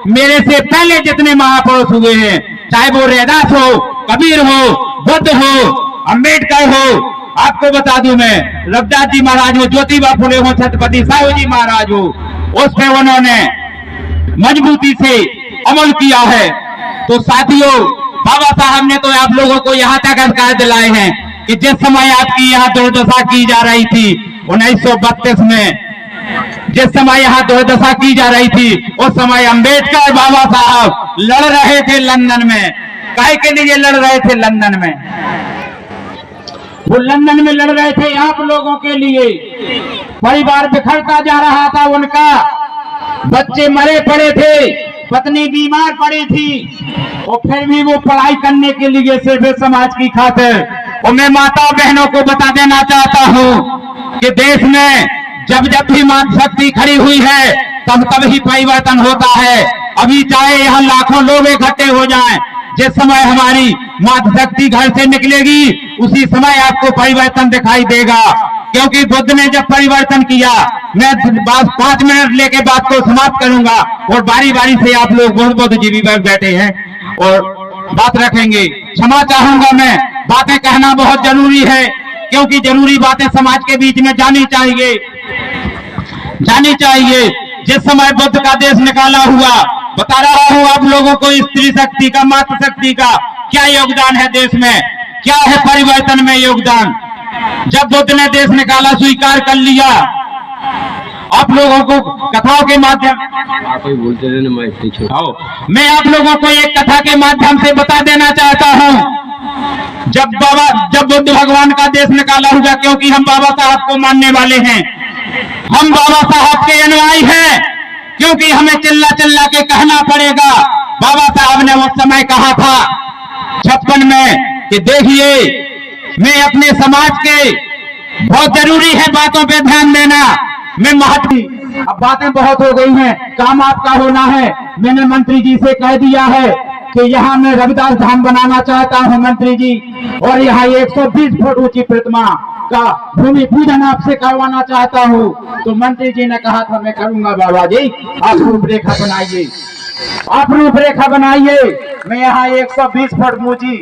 मेरे से पहले जितने महापुरुष हुए हैं, चाहे वो रैदास हो, कबीर हो, बुद्ध हो, अंबेडकर हो, आपको बता दूं मैं, रविदास जी महाराज हो, ज्योतिबा फुले हो, छत्रपति साहू जी महाराज हो, उस पे उन्होंने मजबूती से अमल किया है। तो साथियों, बाबा साहब ने तो आप लोगों को यहाँ तक अधिकार दिलाए हैं कि जिस समय आपकी यहाँ दुर्दशा की जा रही थी 1932 में, जिस समय यहाँ दुर्दशा की जा रही थी, उस समय अंबेडकर बाबा साहब लड़ रहे थे लंदन में। काहे के लिए लड़ रहे थे लंदन में? वो लंदन में लड़ रहे थे आप लोगों के लिए। परिवार बिखरता जा रहा था उनका, बच्चे मरे पड़े थे, पत्नी बीमार पड़ी थी, और फिर भी वो पढ़ाई करने के लिए सिर्फ समाज की खातिर। और मैं माता बहनों को बता देना चाहता हूँ कि देश में जब जब भी मातृशक्ति खड़ी हुई है, तब तब ही परिवर्तन होता है। अभी चाहे यहाँ लाखों लोग इकट्ठे हो जाएं, जिस समय हमारी मातृशक्ति घर से निकलेगी, उसी समय आपको परिवर्तन दिखाई देगा। क्योंकि बुद्ध ने जब परिवर्तन किया, मैं 5 मिनट लेके बात को समाप्त करूंगा, और बारी बारी से आप लोग बहुत बुद्धिजीवी बैठे हैं और बात रखेंगे। क्षमा चाहूंगा, मैं बातें कहना बहुत जरूरी है, क्योंकि जरूरी बातें समाज के बीच में जानी चाहिए। जिस समय बुद्ध का देश निकाला हुआ, बता रहा हूं आप लोगों को, स्त्री शक्ति का, मातृशक्ति का क्या योगदान है देश में, क्या है परिवर्तन में योगदान। जब बुद्ध ने देश निकाला, स्वीकार कर लिया, आप लोगों को कथाओं के माध्यम, मैं आप लोगों को एक कथा के माध्यम से बता देना चाहता हूं। जब बुद्ध भगवान का देश निकाला हुआ, क्योंकि हम बाबा साहब को मानने वाले हैं, हम बाबा साहब के अनुयायी हैं, क्योंकि हमें चिल्ला चिल्ला के कहना पड़ेगा। बाबा साहब ने उस समय कहा था 56 में कि देखिए, मैं अपने समाज के, बहुत जरूरी है बातों पे ध्यान देना, मैं महत्व, अब बातें बहुत हो गई हैं, काम आपका होना है। मैंने मंत्री जी से कह दिया है कि यहाँ मैं रविदास धाम बनाना चाहता हूँ मंत्री जी, और यहाँ 120 फुट ऊंची प्रतिमा का भूमि पूजन आपसे करवाना चाहता हूँ। तो मंत्री जी ने कहा था मैं करूंगा बाबा जी, आप रूपरेखा बनाइए, आप रूपरेखा बनाइए। मैं यहाँ 120 फुट ऊंची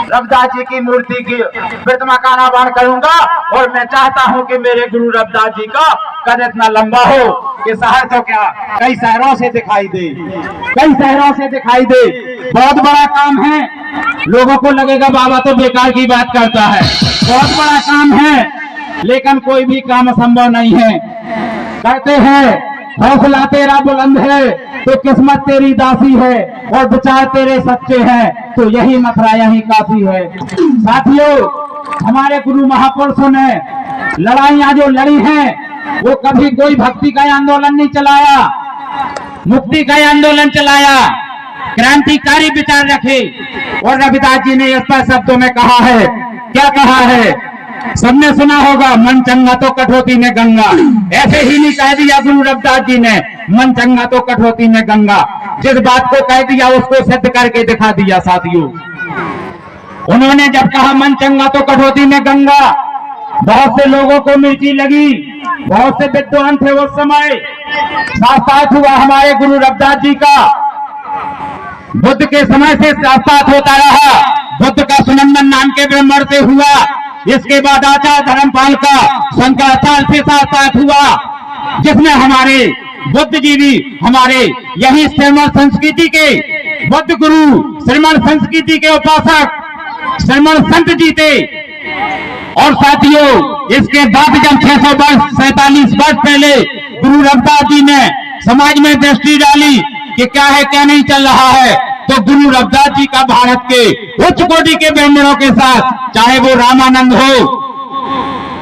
रविदास जी की मूर्ति की प्रतिमा का निर्माण करूंगा, और मैं चाहता हूँ कि मेरे गुरु रविदास जी का कद इतना लंबा हो कि शहर तो क्या, कई शहरों से दिखाई दे, कई शहरों से दिखाई दे। बहुत बड़ा काम है, लोगों को लगेगा बाबा तो बेकार की बात करता है, बहुत बड़ा काम है, लेकिन कोई भी काम असंभव नहीं है। कहते हैं हौसला तेरा बुलंद है तो किस्मत तेरी दासी है, और विचार तेरे सच्चे हैं तो यही मथुरा यही काशी है। साथियों, हमारे गुरु महापुरुषों ने लड़ाइयां जो लड़ी हैं, वो कभी कोई भक्ति का आंदोलन नहीं चलाया, मुक्ति का आंदोलन चलाया, क्रांतिकारी विचार रखे। और रविदास जी ने इस पर शब्दों में कहा है, क्या कहा है, सबने सुना होगा, मन चंगा तो कठौती में गंगा। ऐसे ही नहीं कह दिया गुरु रविदास जी ने, मन चंगा तो कठौती में गंगा। जिस बात को कह दिया उसको सिद्ध करके दिखा दिया। साथियों, उन्होंने जब कहा मन चंगा तो कठौती में गंगा, बहुत से लोगों को मिर्ची लगी, बहुत से विद्वान थे उस समय। साथ हुआ हमारे गुरु रविदास जी का, बुद्ध के समय से साथ होता रहा। बुद्ध का सुनंदन नाम के ब्राह्मण से हुआ, इसके बाद आचार्य धर्मपाल का शंकराचार्य से साथ हुआ, जिसमें हमारे बुद्धिजीवी, हमारे यही श्रमण संस्कृति के बुद्ध गुरु, श्रमण संस्कृति के उपासक श्रमण संत जी थे। और साथियों, इसके बाद जब 647 वर्ष पहले गुरु रविदास जी ने समाज में दृष्टि डाली कि क्या है क्या नहीं चल रहा है, तो गुरु रविदास जी का भारत के उच्च कोटि के ब्राह्मणों के साथ, चाहे वो रामानंद हो,